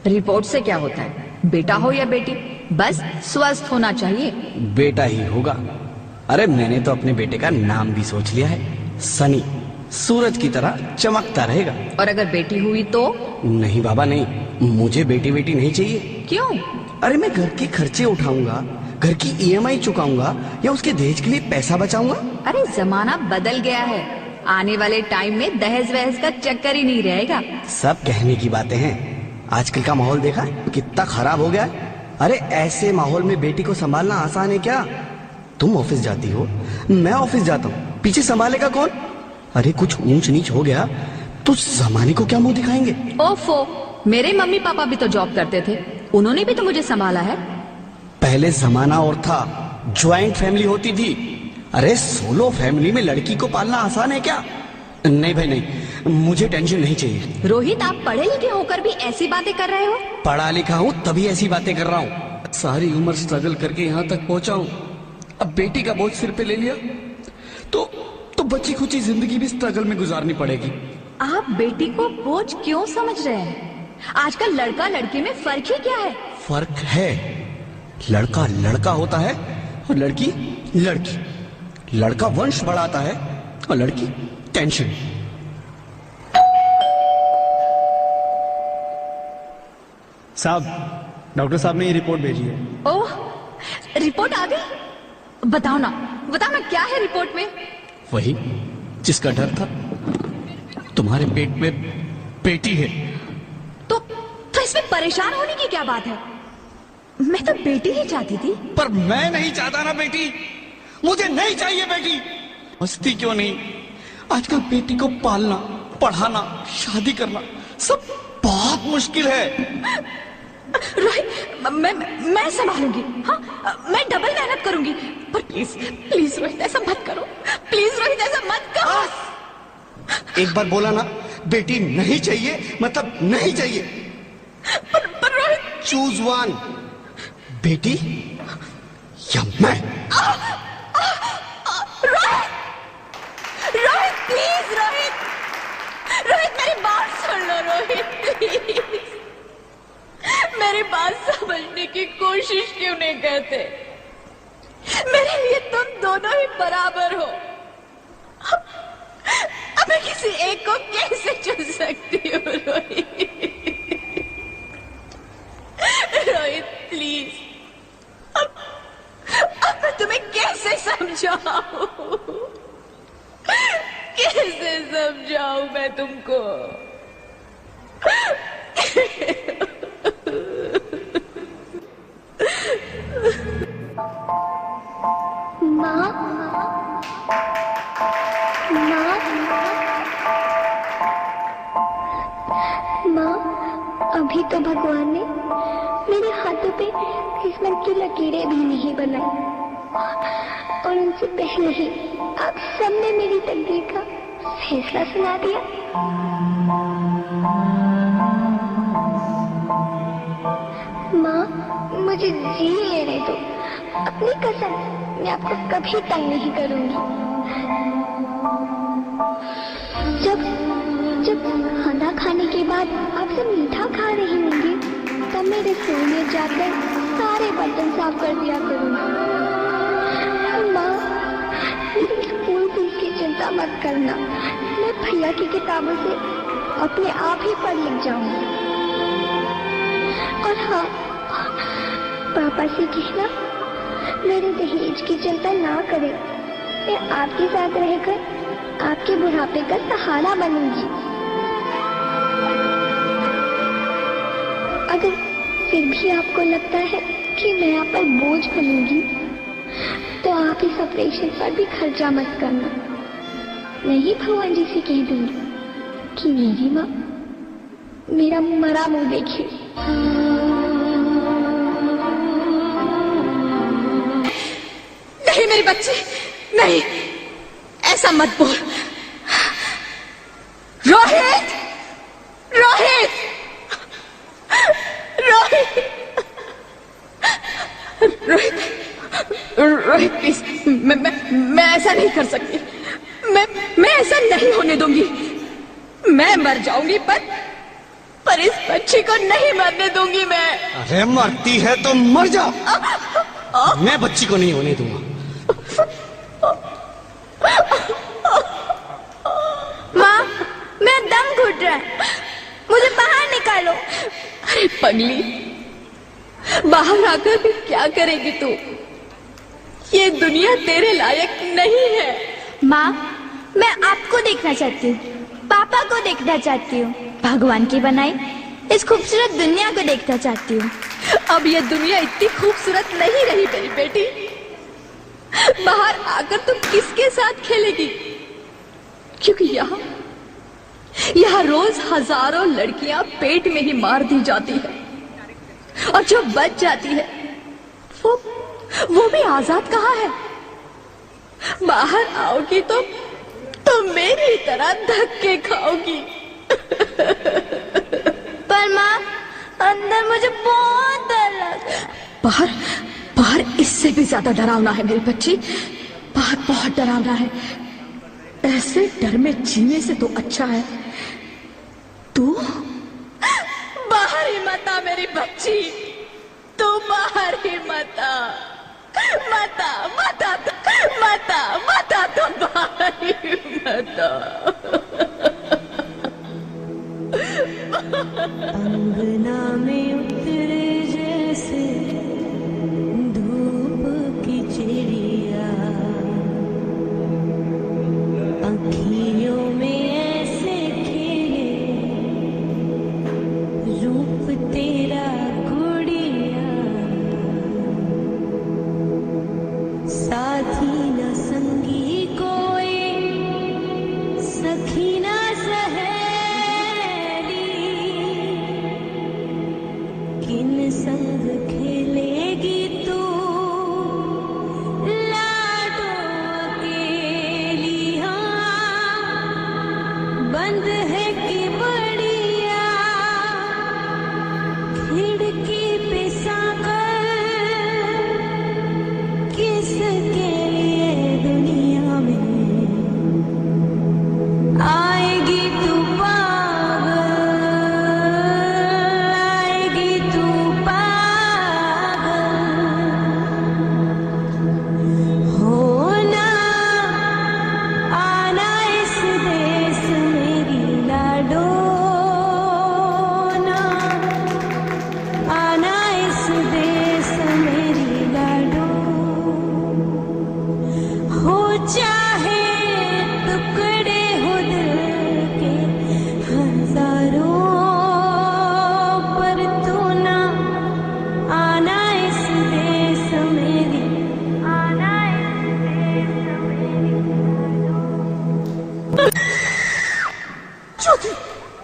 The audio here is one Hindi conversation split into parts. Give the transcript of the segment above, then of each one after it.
रिपोर्ट से क्या होता है? बेटा हो या बेटी, बस स्वस्थ होना चाहिए। बेटा ही होगा। अरे मैंने तो अपने बेटे का नाम भी सोच लिया है, सनी। सूरज की तरह चमकता रहेगा। और अगर बेटी हुई तो? नहीं बाबा नहीं, मुझे बेटी बेटी नहीं चाहिए। क्यों? अरे मैं घर के खर्चे उठाऊंगा, घर की ईएमआई चुकाऊंगा या उसके दहेज के लिए पैसा बचाऊंगा। अरे जमाना बदल गया है, आने वाले टाइम में दहेज वहेज का चक्कर ही नहीं रहेगा। सब कहने की बातें हैं, आजकल का माहौल देखा कितना खराब हो गया है। अरे ऐसे माहौल में बेटी को संभालना आसान है क्या? तुम ऑफिस जाती हो, मैं ऑफिस जाता हूँ, पीछे संभालेगा कौन? अरे कुछ ऊंच नीच हो गया तो जमाने को क्या मुंह दिखाएंगे? ओफो, मेरे मम्मी पापा भी तो जॉब करते थे, उन्होंने भी तो मुझे संभाला है। पहले जमाना और था, ज्वाइंट फैमिली होती थी। अरे सोलो फैमिली में लड़की को पालना आसान है क्या? नहीं भाई नहीं, मुझे टेंशन नहीं चाहिए। रोहित, आप पढ़े लिखे होकर भी ऐसी बातें कर रहे हो? पढ़ा लिखा हूँ तभी ऐसी बातें कर रहा हूँ। सारी उम्र स्ट्रगल करके यहाँ तक पहुंचा हूँ, अब बेटी का बोझ सिर पे ले लिया तो बची खुची जिंदगी भी स्ट्रगल में गुजारनी पड़ेगी। आप बेटी को बोझ क्यों समझ रहे हैं? आजकल लड़का लड़की में फर्क ही क्या है? फर्क है, लड़का लड़का होता है और लड़की लड़की। लड़का वंश बढ़ाता है और लड़की टेंशन। साहब, डॉक्टर साहब ने ये रिपोर्ट भेजी है। ओह, रिपोर्ट आ गई? बताओ ना क्या है रिपोर्ट में? वही जिसका डर था, तुम्हारे पेट में बेटी है। तो इसमें परेशान होने की क्या बात है? मैं तो बेटी ही चाहती थी। पर मैं नहीं चाहता ना बेटी, मुझे नहीं चाहिए बेटी। मस्ती क्यों नहीं, आजकल बेटी को पालना, पढ़ाना, शादी करना सब बहुत मुश्किल है। रोहित, मैं संभालूंगी। हाँ, मैं डबल मेहनत करूंगी। पर प्लीज रोहित ऐसा मत करो, प्लीज रोहित ऐसा मत करो। एक बार बोला ना, बेटी नहीं चाहिए मतलब नहीं चाहिए। पर रोहित, चूज वन, बेटी या मैं। रोहित प्लीज, रोहित मेरी बात सुन लो। रोहित प्लीज, मेरी बात समझने की कोशिश क्यों नहीं करते? मेरे लिए तुम दोनों ही बराबर हो। अब मैं किसी एक को कैसे चुन सकती हूँ? रोहित प्लीज, अब मैं तुम्हें कैसे समझाऊं? कैसे समझाऊं मैं तुमको? माँ, अभी तो भगवान ने मेरे हाथों पे किस्मत की लकीरें भी नहीं बनाई, और उनसे पहले ही आप सबने मेरी तकदीर का फैसला सुना दिया। माँ, मुझे जी लेने दो, अपनी कसम, मैं आपको कभी तंग नहीं करूंगी। जब खाना खाने के बाद आप सब मीठा खा रही होंगी, तब मैं रसोई में जाकर सारे बर्तन साफ कर दिया करूंगी। माँ, मेरी स्कूल फीस की चिंता मत करना, मैं भैया की किताबों से अपने आप ही पढ़ लिख जाऊंगी। और हाँ, पापा से कहना मेरे दहेज की चिंता ना करें, मैं आपके साथ रहकर आपके बुढ़ापे का सहारा बनूंगी। अगर फिर भी आपको लगता है कि मैं आप पर बोझ बनूंगी, तो आप इस ऑपरेशन पर भी खर्चा मत करना। मैं ही भगवान जी से कह दूंगी कि मेरी माँ मेरा मरा मुंह देखे। नहीं मेरी बच्ची, नहीं, ऐसा मत बोल। रोहित, रोहित, रोहित, रोहित, रोहित प्लीज, मैं ऐसा नहीं कर सकती। मैं ऐसा नहीं होने दूंगी। मैं मर जाऊंगी पर पर इस बच्ची को नहीं मरने दूंगी मैं। अरे मरती है तो मर जा, मैं बच्ची को नहीं होने दूंगा। माँ, मेरा दम घुट रहा है, मुझे बाहर निकालो। अरे पगली, बाहर आकर भी क्या करेगी तू? ये दुनिया तेरे लायक नहीं है। माँ, मैं आपको देखना चाहती हूँ, पापा को देखना चाहती हूँ, भगवान की बनाई इस खूबसूरत दुनिया को देखना चाहती हूँ। अब ये दुनिया इतनी खूबसूरत नहीं रही मेरी बेटी। बाहर आकर तुम किसके साथ खेलेगी? क्योंकि यहाँ रोज हजारों लड़कियां पेट में ही मार दी जाती है, और जो बच जाती है वो भी आजाद कहाँ है? बाहर आओगी तो मेरी तरह धक्के खाओगी। पर माँ, अंदर मुझे बहुत डर लग रहा है। बाहर इससे भी ज्यादा डरावना है मेरी बच्ची, बाहर बहुत डरावना है। ऐसे डर में जीने से तो अच्छा है तू बाहर ही मत आ मेरी बच्ची, तू बाहर ही मत आ, तो बाहर ही मत आ। अंगना में उतरे जैसे धूप की चिड़िया, अखियों में ऐसे खेले रूप तेरा गुड़िया, साथी न संगी कोई, सखी न किन संग खेलेगी तू, लाडो अकेली। हाँ, बंद है कि बढ़िया, खिड़की पे साकर किसके लिए दुनिया में आएगी तू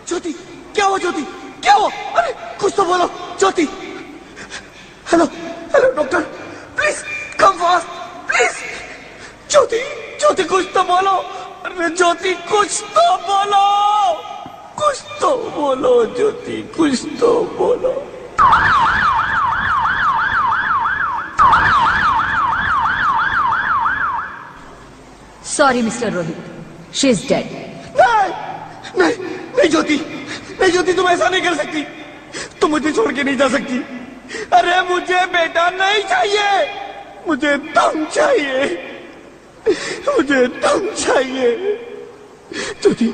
ज्योति, क्या हुआ ज्योति, क्या हुआ? अरे कुछ तो बोलो Jyoti. Hello hello doctor, please come fast please. Jyoti Jyoti कुछ तो बोलो, अरे ज्योति कुछ तो बोलो, कुछ तो बोलो ज्योति, कुछ तो बोलो। Sorry mister Rohit, she is dead. नहीं ज्योति, नहीं ज्योति, तुम ऐसा नहीं कर सकती, तुम मुझे छोड़ के नहीं जा सकती। अरे मुझे बेटा नहीं चाहिए, मुझे दम चाहिए, मुझे दम चाहिए। ज्योति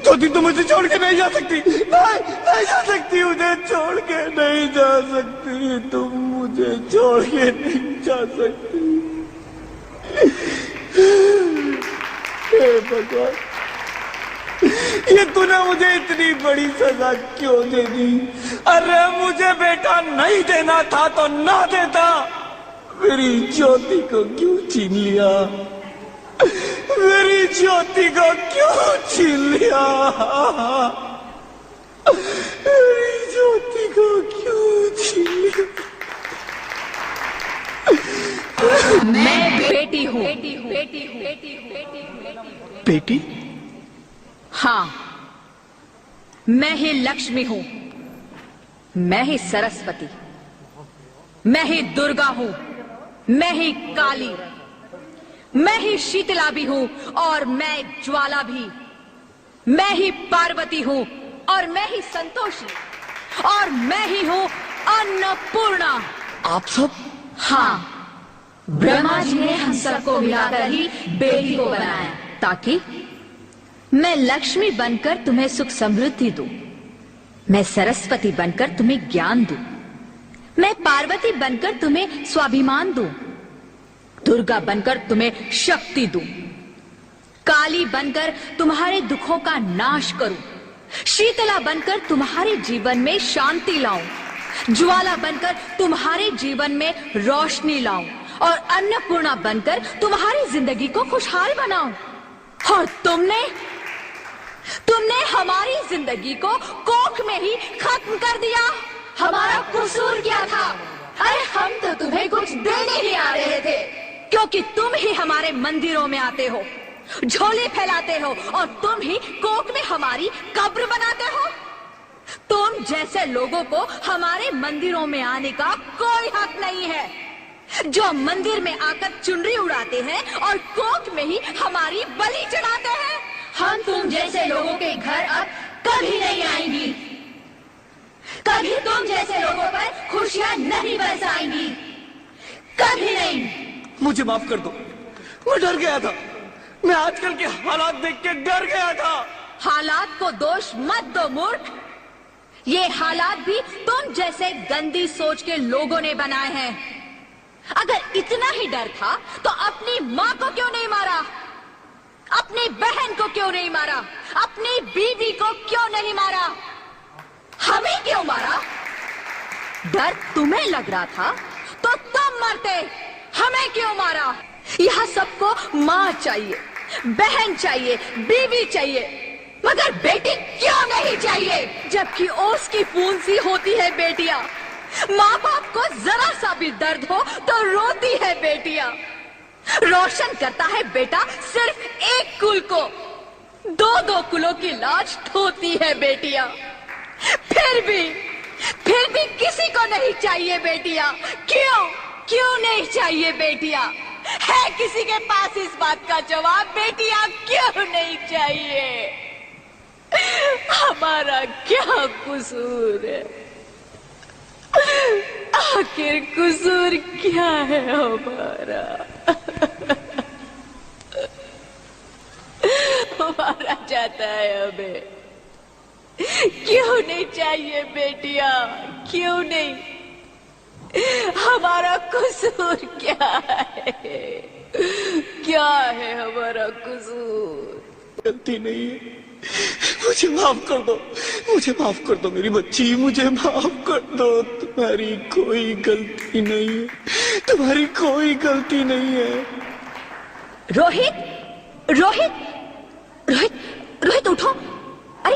ज्योति, तुम मुझे छोड़ के नहीं जा सकती, नहीं जा सकती, मुझे छोड़ के नहीं जा सकती, तुम मुझे छोड़ के नहीं जा सकती। हे भगवान, ये तूने मुझे इतनी बड़ी सजा क्यों दे दी? अरे मुझे बेटा नहीं देना था तो ना देता, मेरी ज्योति को क्यों छीन लिया, मेरी ज्योति को क्यों छीन लिया, मेरी ज्योति को क्यों छीन लिया? मैं बेटी हूँ। बेटी? हाँ, मैं ही लक्ष्मी हूँ, मैं ही सरस्वती, मैं ही दुर्गा हूँ, मैं ही काली, मैं ही शीतला भी हूँ और मैं ज्वाला भी, मैं ही पार्वती हूँ और मैं ही संतोषी। और मैं ही हूँ अन्नपूर्णा। आप सब? हाँ, ब्रह्मा जी ने हम सबको मिलाकर ही बेटी को बनाया ताकि मैं लक्ष्मी बनकर तुम्हें सुख समृद्धि दूं, मैं सरस्वती बनकर तुम्हें ज्ञान दूं, मैं पार्वती बनकर तुम्हें स्वाभिमान दूं, दुर्गा बनकर तुम्हें शक्ति दूं, काली बनकर तुम्हारे दुखों का नाश करूं, शीतला बनकर तुम्हारे जीवन में शांति लाऊं, ज्वाला बनकर तुम्हारे जीवन में रोशनी लाऊं और अन्नपूर्णा बनकर तुम्हारी जिंदगी को खुशहाल बनाऊं। और तुमने हमारी जिंदगी को कोख में ही खत्म कर दिया। हमारा कसूर क्या था? अरे हम तो तुम्हें कुछ देने ही आ रहे थे, क्योंकि तुम ही हमारे मंदिरों में आते हो, झोले फैलाते हो और तुम ही कोख में हमारी कब्र बनाते हो। तुम जैसे लोगों को हमारे मंदिरों में आने का कोई हक नहीं है, जो मंदिर में आकर चुनरी उड़ाते हैं और कोख में ही हमारी बलि चढ़ाते हैं। हम तुम जैसे लोगों के घर अब कभी नहीं आएंगी, कभी तुम जैसे लोगों पर खुशियां नहीं बरसाएंगी, कभी नहीं। मुझे माफ कर दो, मैं डर गया था। मैं आजकल के हालात देख के डर गया था। हालात को दोष मत दो मूर्ख, ये हालात भी तुम जैसे गंदी सोच के लोगों ने बनाए हैं। अगर इतना ही डर था तो अपनी माँ को क्यों नहीं मारा, अपनी बहन को क्यों नहीं मारा, अपनी बीवी को क्यों नहीं मारा, हमें क्यों मारा? डर तुम्हें लग रहा था तो तुम मरते, हमें क्यों मारा? यहाँ सबको माँ चाहिए, बहन चाहिए, बीवी चाहिए, मगर बेटी क्यों नहीं चाहिए? जबकि ओस की बूंद सी होती है बेटियां। माँ बाप को जरा सा भी दर्द हो तो रोती है बेटियां। रोशन करता है बेटा सिर्फ एक कुल को, दो दो कुलों की लाज ढोती है बेटियां। फिर भी किसी को नहीं चाहिए बेटियां। क्यों नहीं चाहिए बेटियां? है किसी के पास इस बात का जवाब? बेटियां क्यों नहीं चाहिए? हमारा क्या कसूर है? आखिर कसूर क्या है हमारा? हमारा जाता है हमें। क्यों नहीं चाहिए बेटियां? क्यों नहीं? हमारा कसूर क्या है? क्या है हमारा कसूर? गलती नहीं है, मुझे माफ कर दो, मुझे माफ कर दो मेरी बच्ची, मुझे माफ कर दो। तुम्हारी कोई गलती नहीं है, तुम्हारी कोई गलती नहीं है। रोहित उठो। अरे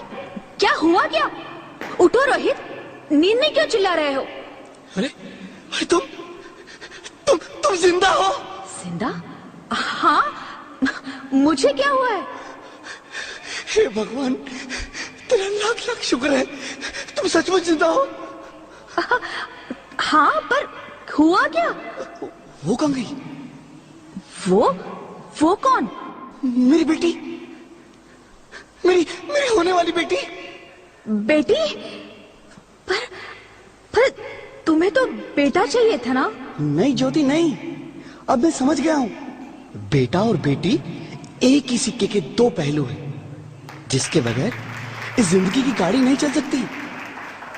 क्या हुआ क्या? उठो रोहित, नींद में क्यों चिल्ला रहे हो? अरे तुम जिंदा हो? जिंदा? हाँ, मुझे क्या हुआ है? हे भगवान, तेरा लाख लाख शुक्र है, तुम सचमुच जिंदा हो। हाँ, पर हुआ क्या? वो कहाँ गई? वो कौन? मेरी बेटी, मेरी होने वाली बेटी। बेटी? पर तुम्हें तो बेटा चाहिए था ना? नहीं ज्योति नहीं, अब मैं समझ गया हूँ। बेटा और बेटी एक ही सिक्के के दो पहलू हैं, जिसके बगैर इस जिंदगी की गाड़ी नहीं चल सकती।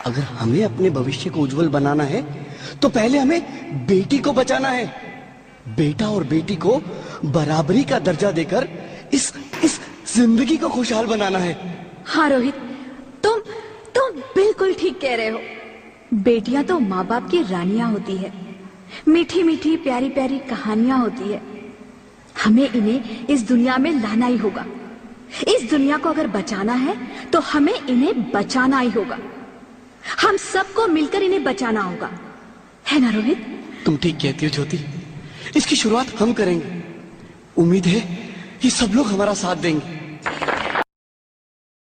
अगर हमें अपने भविष्य को उज्जवल बनाना है तो पहले हमें बेटी को बचाना है। बेटा और बेटी को बराबरी का दर्जा देकर इस जिंदगी को खुशहाल बनाना है। हाँ रोहित, तुम बिल्कुल ठीक कह रहे हो। बेटियां तो माँ बाप की रानियां होती है, मीठी मीठी प्यारी प्यारी कहानियां होती है। हमें इन्हें इस दुनिया में लाना ही होगा। इस दुनिया को अगर बचाना है तो हमें इन्हें बचाना ही होगा। हम सबको मिलकर इन्हें बचाना होगा, है ना रोहित? तुम ठीक कहती हो ज्योति, इसकी शुरुआत हम करेंगे। उम्मीद है ये सब लोग हमारा साथ देंगे।